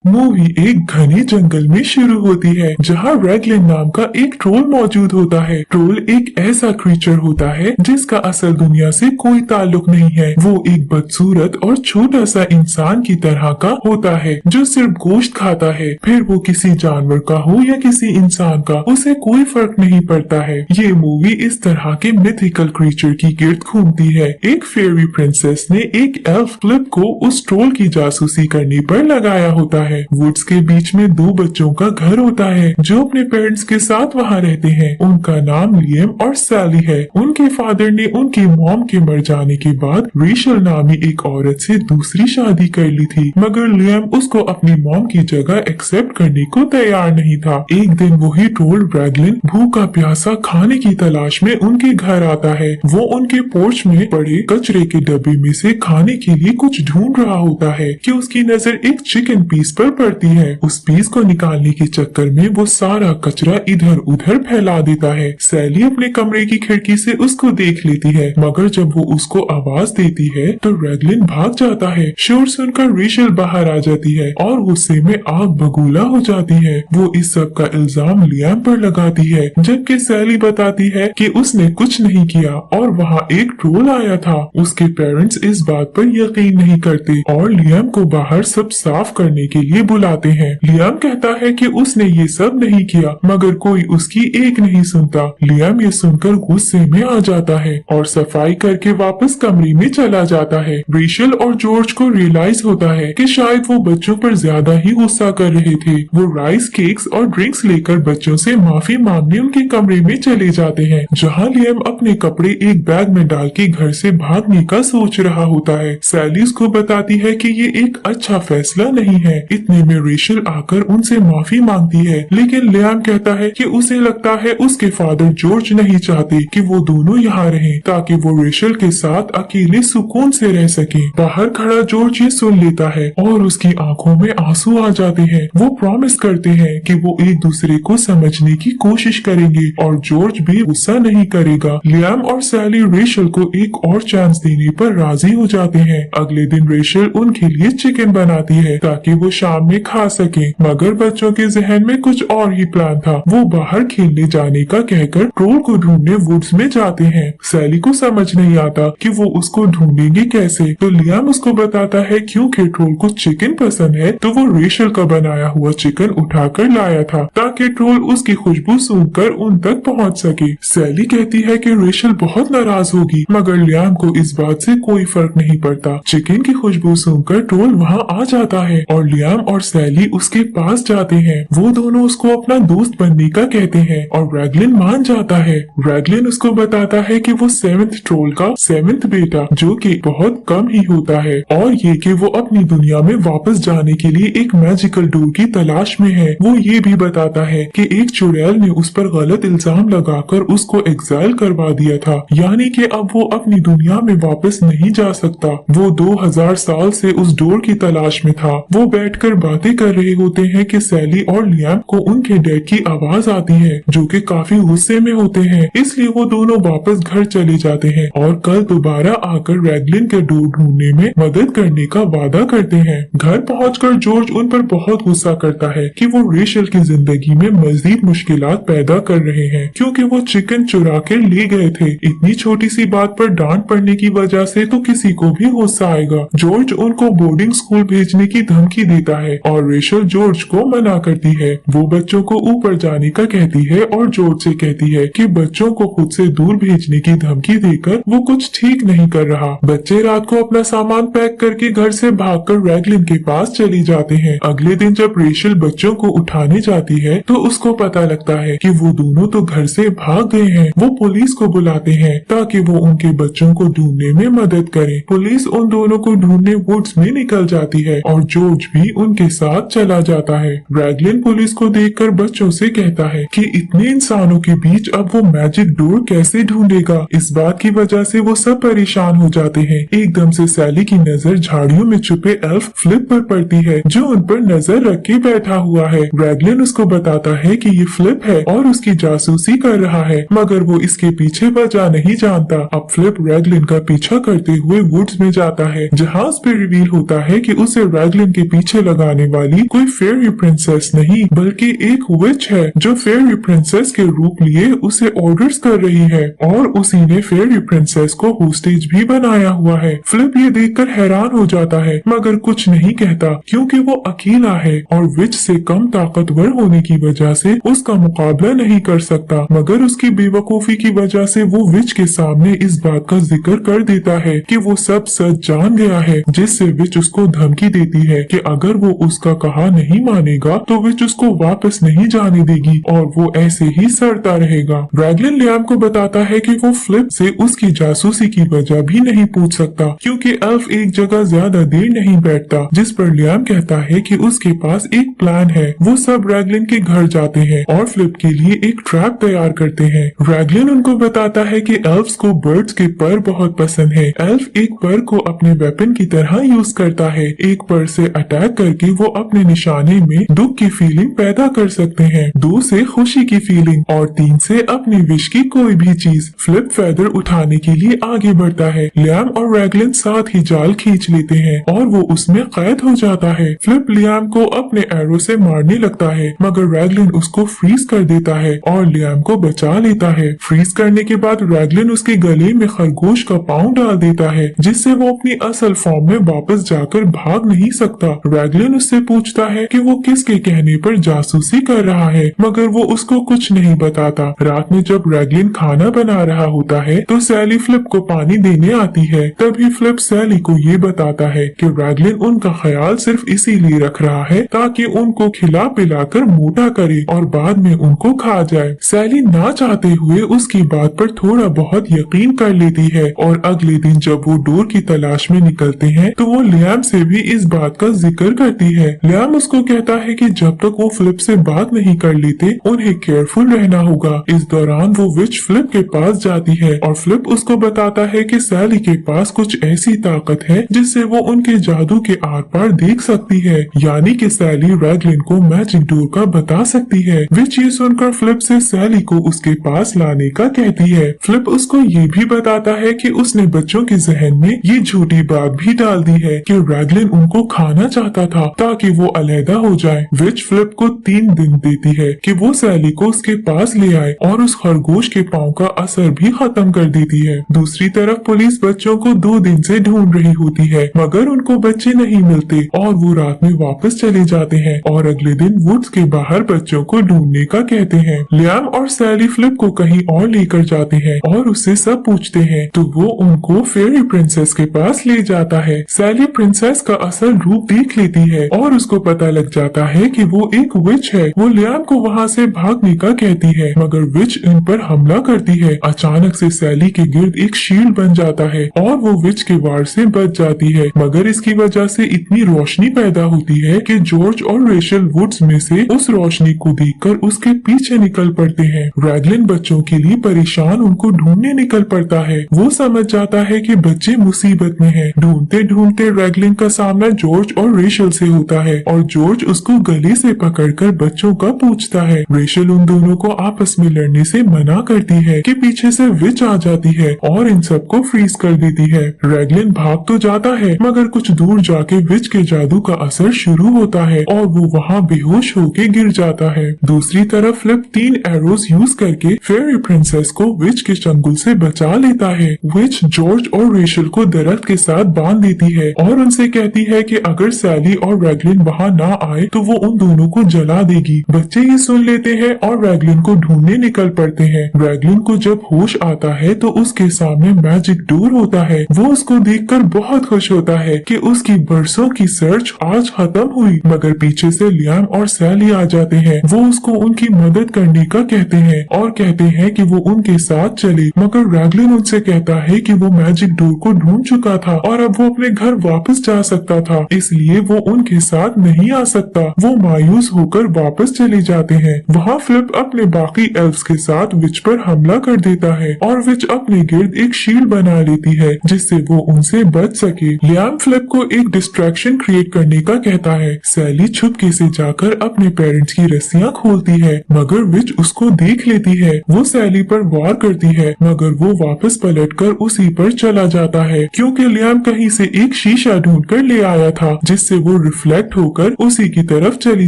Movie एक घने जंगल में शुरू होती है जहाँ रैगलिन नाम का एक ट्रोल मौजूद होता है। ट्रोल एक ऐसा क्रीचर होता है जिसका असल दुनिया से कोई ताल्लुक नहीं है। वो एक बदसूरत और छोटा सा इंसान की तरह का होता है जो सिर्फ गोश्त खाता है। फिर वो किसी जानवर का हो या किसी इंसान का, उसे कोई फर्क नहीं पड़ता है। ये मूवी इस तरह के मिथिकल क्रीचर की गिर्द घूमती है। एक फेयरी प्रिंसेस ने एक एल्फ फ्लिप को उस ट्रोल की जासूसी करने पर लगाया होता है। वुड्स के बीच में दो बच्चों का घर होता है जो अपने पेरेंट्स के साथ वहाँ रहते हैं। उनका नाम लियम और सैली है। उनके फादर ने उनकी मॉम के मर जाने के बाद रेशल नामी एक औरत से दूसरी शादी कर ली थी, मगर लियम उसको अपनी मॉम की जगह एक्सेप्ट करने को तैयार नहीं था। एक दिन वही ट्रोल रैगलिन भूखा प्यासा खाने की तलाश में उनके घर आता है। वो उनके पोर्च में पड़े कचरे के डब्बे में से खाने के लिए कुछ ढूंढ रहा होता है कि उसकी नजर एक चिकन पीस पर पड़ती है। उस पीस को निकालने के चक्कर में वो सारा कचरा इधर उधर फैला देता है। सैली अपने कमरे की खिड़की से उसको देख लेती है, मगर जब वो उसको आवाज देती है तो रैगलिन भाग जाता है। शोर सुनकर रेशल बाहर आ जाती है और गुस्से में आग बगूला हो जाती है। वो इस सब का इल्जाम लियाम पर लगाती है, जबकि सैली बताती है कि उसने कुछ नहीं किया और वहाँ एक ट्रोल आया था। उसके पेरेंट्स इस बात पर यकीन नहीं करते और लियाम को बाहर सब साफ करने के लिए बुलाते हैं। लियाम कहता है कि उसने ये सब नहीं किया, मगर कोई उसकी एक नहीं सुनता। लियाम ये सुनकर गुस्से में आ जाता है और सफाई करके वापस कमरे में चला जाता है। रेशल और जॉर्ज को रियलाइज होता है कि शायद वो बच्चों पर ज्यादा ही गुस्सा कर रहे थे। वो राइस केक्स और ड्रिंक्स लेकर बच्चों से माफी मांगने उनके कमरे में चले जाते हैं, जहाँ लियाम अपने कपड़े एक बैग में डाल के घर से भागने का सोच रहा होता है। सैली उसको बताती है कि ये एक अच्छा फैसला नहीं है। इतने में रेशल आकर उनसे माफी मांगती है, लेकिन लियाम कहता है कि उसे लगता है उसके फादर जॉर्ज नहीं चाहते कि वो दोनों यहाँ रहें ताकि वो रेशल के साथ अकेले सुकून से रह सके। बाहर खड़ा जॉर्ज ये सुन लेता है और उसकी आंखों में आंसू आ जाते हैं। वो प्रॉमिस करते हैं कि वो एक दूसरे को समझने की कोशिश करेंगे और जॉर्ज भी गुस्सा नहीं करेगा। लियाम और सैली रेशल को एक और चांस देने पर राजी हो जाते हैं। अगले दिन रेशल उनके लिए चिकन बनाती है ताकि वो शाम में खा सके, मगर बच्चों के जहन में कुछ और ही प्लान था। वो बाहर खेलने जाने का कहकर ट्रोल को ढूंढने वुड्स में जाते हैं। सैली को समझ नहीं आता कि वो उसको ढूंढेंगे कैसे, तो लियाम उसको बताता है क्योंकि ट्रोल को चिकन पसंद है तो वो रेशल का बनाया हुआ चिकन उठाकर लाया था ताकि ट्रोल उसकी खुशबू सूंघकर उन तक पहुंच सके। सैली कहती है कि रेशल बहुत नाराज होगी, मगर लियाम को इस बात से कोई फर्क नहीं पड़ता। चिकन की खुशबू सूंघकर ट्रोल वहाँ आ जाता है और लियाम और सैली उसके पास जाते हैं। वो दोनों उसको अपना दोस्त बनने का कहते हैं और रैगलिन मान जाता है। रैगलिन उसको बताता है कि वो 7th ट्रोल का 7th बेटा, जो कि बहुत कम ही होता है, और ये कि वो अपनी दुनिया में वापस जाने के लिए एक मैजिकल डोर की तलाश में है। वो ये भी बताता है कि एक चुड़ैल ने उस पर गलत इल्जाम लगाकर उसको एग्जाइल करवा दिया था, यानी कि अब वो अपनी दुनिया में वापस नहीं जा सकता। वो 2000 साल से उस डोर की तलाश में था। वो बैठकर बातें कर रहे होते हैं कि सैली और लियाम को उनके डैड की आवाज आती है, जो कि काफी गुस्से में होते हैं। इसलिए वो दोनों वापस घर चले जाते हैं और कल दोबारा आकर रैगलिन के डोर ढूंढने में मदद करने का वादा करते हैं। घर पहुंचकर जॉर्ज उन पर बहुत गुस्सा करता है कि वो रेशल की जिंदगी में मजीद मुश्किलात पैदा कर रहे हैं, क्योंकि वो चिकन चुरा के ले गए थे। इतनी छोटी सी बात पर डांट पड़ने की वजह से तो किसी को भी गुस्सा आएगा। जॉर्ज उनको बोर्डिंग स्कूल भेजने की धमकी देता है और रेशल जॉर्ज को मना करती है। वो बच्चों को ऊपर जाने का कहती है और जॉर्ज से कहती है कि बच्चों को खुद से दूर भेजने की धमकी देकर वो कुछ ठीक नहीं कर रहा। बच्चे रात को अपना सामान पैक करके घर से भागकर रैगलिन के पास चली जाते हैं। अगले दिन जब रेशल बच्चों को उठाने जाती है तो उसको पता लगता है कि वो दोनों तो घर से भाग गए हैं। वो पुलिस को बुलाते हैं ताकि वो उनके बच्चों को ढूंढने में मदद करे। पुलिस उन दोनों को ढूंढने वुड्स में निकल जाती है और जॉर्ज भी उनके साथ चला जाता है। रैगलिन पुलिस को देखकर बच्चों से कहता है कि इतने इंसानों के बीच अब वो मैजिक डोर कैसे ढूंढेगा। इस बात की वजह से वो सब परेशान हो जाते हैं। एकदम से सैली की नजर झाड़ियों में छुपे एल्फ फ्लिप पर पड़ती है, जो उन पर नजर रख के बैठा हुआ है। रैगलिन उसको बताता है कि ये फ्लिप है और उसकी जासूसी कर रहा है, मगर वो इसके पीछे वजह नहीं जानता। अब फ्लिप रैगलिन का पीछा करते हुए वुड्स में जाता है, जहाँ उस पे रिवील होता है कि उसे रैगलिन के पीछे लगाने वाली कोई फेयरी प्रिंसेस नहीं बल्कि एक विच है जो फेयरी प्रिंसेस के रूप लिए उसे ऑर्डर्स कर रही है और उसी ने फेयरी प्रिंसेस को होस्टेज भी बनाया हुआ है। फ्लिप ये देखकर हैरान हो जाता है मगर कुछ नहीं कहता क्योंकि वो अकेला है और विच से कम ताकतवर होने की वजह से उसका मुकाबला नहीं कर सकता। मगर उसकी बेवकूफी की वजह से वो विच के सामने इस बात का जिक्र कर देता है कि वो सब सच जान गया है, जिससे विच उसको धमकी देती है कि अगर वो उसका कहा नहीं मानेगा तो विच उसको वापस नहीं जाने देगी और वो ऐसे ही सड़ता रहेगा। रैगलिन लियाम को बताता है कि वो फ्लिप से उसकी जासूसी की वजह भी नहीं पूछ सकता क्योंकि एल्फ एक जगह ज्यादा देर नहीं बैठता, जिस पर लियाम कहता है कि उसके पास एक प्लान है। वो सब रैगलिन के घर जाते हैं और फ्लिप के लिए एक ट्रैप तैयार करते हैं। रैगलिन उनको बताता है कि एल्फ्स को बर्ड्स के पर बहुत पसंद है। एल्फ एक पर को अपने वेपन की तरह यूज करता है। एक पर से अटैक करके वो अपने निशाने में दुख की फीलिंग पैदा कर सकते हैं, 2 से खुशी की फीलिंग और 3 से अपनी विश की कोई भी चीज। फ्लिप फेदर उठाने के लिए आगे बढ़ता है। लियाम और रैगलिन साथ ही जाल खींच लेते हैं और वो उसमें कैद हो जाता है। फ्लिप लियाम को अपने एरो से मारने लगता है मगर रैगलिन उसको फ्रीज कर देता है और लियाम को बचा लेता है। फ्रीज करने के बाद रैगलिन उसके गले में खरगोश का पाँव डाल देता है जिससे वो अपनी असल फॉर्म में वापस जाकर भाग नहीं सकता। रैगलिन उससे पूछता है कि वो किसके कहने पर जासूसी कर रहा है मगर वो उसको कुछ नहीं बताता। रात में जब रैगलिन खाना बना रहा होता है तो सैली फ्लिप को पानी देने आती है। तभी फ्लिप सैली को ये बताता है कि रैगलिन उनका ख्याल सिर्फ इसीलिए रख रहा है ताकि उनको खिला पिलाकर मोटा करे और बाद में उनको खा जाए। सैली ना चाहते हुए उसकी बात पर थोड़ा बहुत यकीन कर लेती है और अगले दिन जब वो डोर की तलाश में निकलते हैं तो वो लियाम से भी इस बात का जिक्र करती है। लियाम उसको कहता है कि जब तक वो फ्लिप से बात नहीं कर लेते उन्हें केयरफुल रहना होगा। इस दौरान वो विच फ्लिप के पास जाती है और फ्लिप उसको बताता है कि सैली के पास कुछ ऐसी ताकत है जिससे वो उनके जादू के आर पार देख सकती है, यानी कि सैली रैगलिन को मैजिक डोर का बता सकती है। विच ये सुनकर फ्लिप से सैली को उसके पास लाने का कहती है। फ्लिप उसको ये भी बताता है कि उसने बच्चों के जहन में ये झूठी बात भी डाल दी है कि रैगलिन उनको खाना चाहता था ताकि वो अलहदा हो जाए। विच फ्लिप को 3 दिन देती है कि वो सैली को उसके पास ले आए और उस खरगोश के पाँव का असर भी खत्म कर देती है। दूसरी तरफ पुलिस बच्चों को 2 दिन से ढूंढ रही होती है मगर उनको बच्चे नहीं मिलते और वो रात में वापस चले जाते हैं और अगले दिन वुड्स के बाहर बच्चों को ढूंढने का कहते हैं। लियाम और सैली फ्लिप को कहीं और लेकर जाते हैं और उससे सब पूछते हैं तो वो उनको फेयरी प्रिंसेस के पास ले जाता है। सैली प्रिंसेस का असल रूप देख लेती है और उसको पता लग जाता है कि वो एक विच है। वो लियाम को वहाँ से भागने का कहती है मगर विच इन पर हमला करती है। अचानक से सैली के गिर्द एक शील्ड बन जाता है और वो विच के वार से बच जाती है मगर इसकी वजह से इतनी रोशनी पैदा होती है कि जॉर्ज और रेशल वुड्स में से उस रोशनी को देखकर उसके पीछे निकल पड़ते हैं। रैगलिन बच्चों के लिए परेशान उनको ढूंढने निकल पड़ता है। वो समझ जाता है कि बच्चे मुसीबत में हैं। ढूंढते ढूंढते रैगलिन का सामना जॉर्ज और रेशल से होता है और जॉर्ज उसको गले से पकड़कर बच्चों का पूछता है। रेशल उन दोनों को आपस में लड़ने से मना करती है कि पीछे से विच आ जाती है और इन सबको फ्रीज कर देती है। रैगलिन भाग तो जाता है मगर कुछ दूर जाके विच के जादू का असर शुरू होता है और वो वहाँ बेहोश होके गिर जाता है। दूसरी तरफ फ्लिप 3 एरोज यूज करके फेयरी प्रिंसेस को विच के चंगुल से बचा लेता है। विच जॉर्ज और रेशल को दरख्त के साथ बांध देती है और उनसे कहती है कि अगर सैली और रैगलिन वहाँ ना आए तो वो उन दोनों को जला देगी। बच्चे ये सुन लेते हैं और रैगलिन को ढूंढने निकल पड़ते हैं। रैगलिन को जब होश आता है तो उसके सामने मैजिक डोर होता है। वो उसको देखकर बहुत खुश होता है कि उसकी बरसों की सर्च आज खत्म हुई मगर पीछे से लियाम और सैली आ जाते हैं। वो उसको उनकी मदद करने का कहते हैं और कहते हैं कि वो उनके साथ चले मगर रैगलिन उनसे कहता है कि वो मैजिक डोर को ढूंढ चुका था और अब वो अपने घर वापस जा सकता था, इसलिए वो उनके साथ नहीं आ सकता। वो मायूस होकर वापस चले जाते हैं। वहाँ फ्लिप अपने बाकी एल्फ्स के साथ विच पर हमला कर देता है और विच अपने गिर्द एक शील्ड बना लेती है जिससे वो उनसे बच सके। लियाम फ्लिप को एक डिस्ट्रैक्शन क्रिएट करने का कहता है। सैली छुपके से जाकर अपने पेरेंट्स की रस्सियां खोलती है मगर विच उसको देख लेती है। वो सैली पर वार करती है मगर वो वापस पलटकर उसी पर चला जाता है क्योंकि लियाम कहीं से एक शीशा ढूंढकर ले आया था जिससे वो वो रिफ्लेक्ट होकर उसी की तरफ चली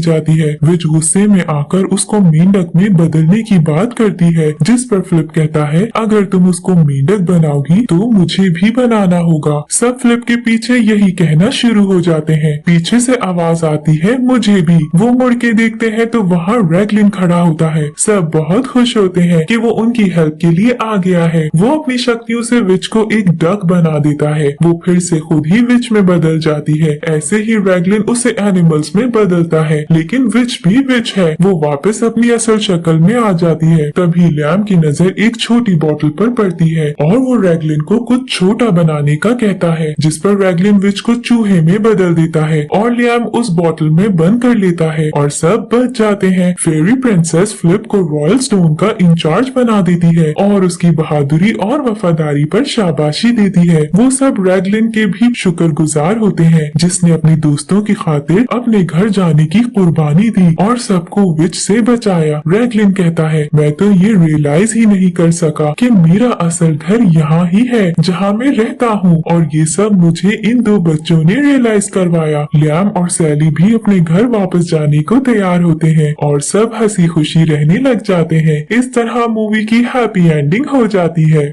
जाती है। विच गुस्से में आकर उसको मेंढक में बदलने की बात करती है, जिस पर फ्लिप कहता है अगर तुम उसको मेंढक बनाओगी तो मुझे भी बनाना होगा। सब फ्लिप के पीछे यही कहना शुरू हो जाते हैं। पीछे से आवाज आती है मुझे भी। वो मुड़ के देखते हैं तो वहाँ रैगलिन खड़ा होता है। सब बहुत खुश होते हैं कि वो उनकी हेल्प के लिए आ गया है। वो अपनी शक्तियों से विच को एक डक बना देता है। वो फिर से खुद ही विच में बदल जाती है। ऐसे ही रैगलिन उसे एनिमल्स में बदलता है, लेकिन विच भी विच है। वो वापस अपनी असल शक्ल में आ जाती है। तभी लियाम की नजर एक छोटी बोतल पर पड़ती है और वो रैगलिन को कुछ छोटा बनाने का कहता है, जिस पर रैगलिन विच को चूहे में बदल देता है और लियाम उस बोतल में बंद कर लेता है और सब बच जाते हैं। फेरी प्रिंसेस फ्लिप को रॉयल स्टोन का इंचार्ज बना देती है और उसकी बहादुरी और वफादारी पर शाबाशी देती है। वो सब रैगलिन के भी शुक्रगुजार होते हैं, जिसने अपने दोस्तों की खातिर अपने घर जाने की कुर्बानी दी और सबको विच से बचाया। रैगलिन कहता है मैं तो ये रियलाइज ही नहीं कर सका कि मेरा असल घर यहाँ ही है जहाँ मैं रहता हूँ, और ये सब मुझे इन दो बच्चों ने रियलाइज करवाया। लियाम और सैली भी अपने घर वापस जाने को तैयार होते हैं और सब हंसी खुशी रहने लग जाते हैं। इस तरह मूवी की हैप्पी एंडिंग हो जाती है।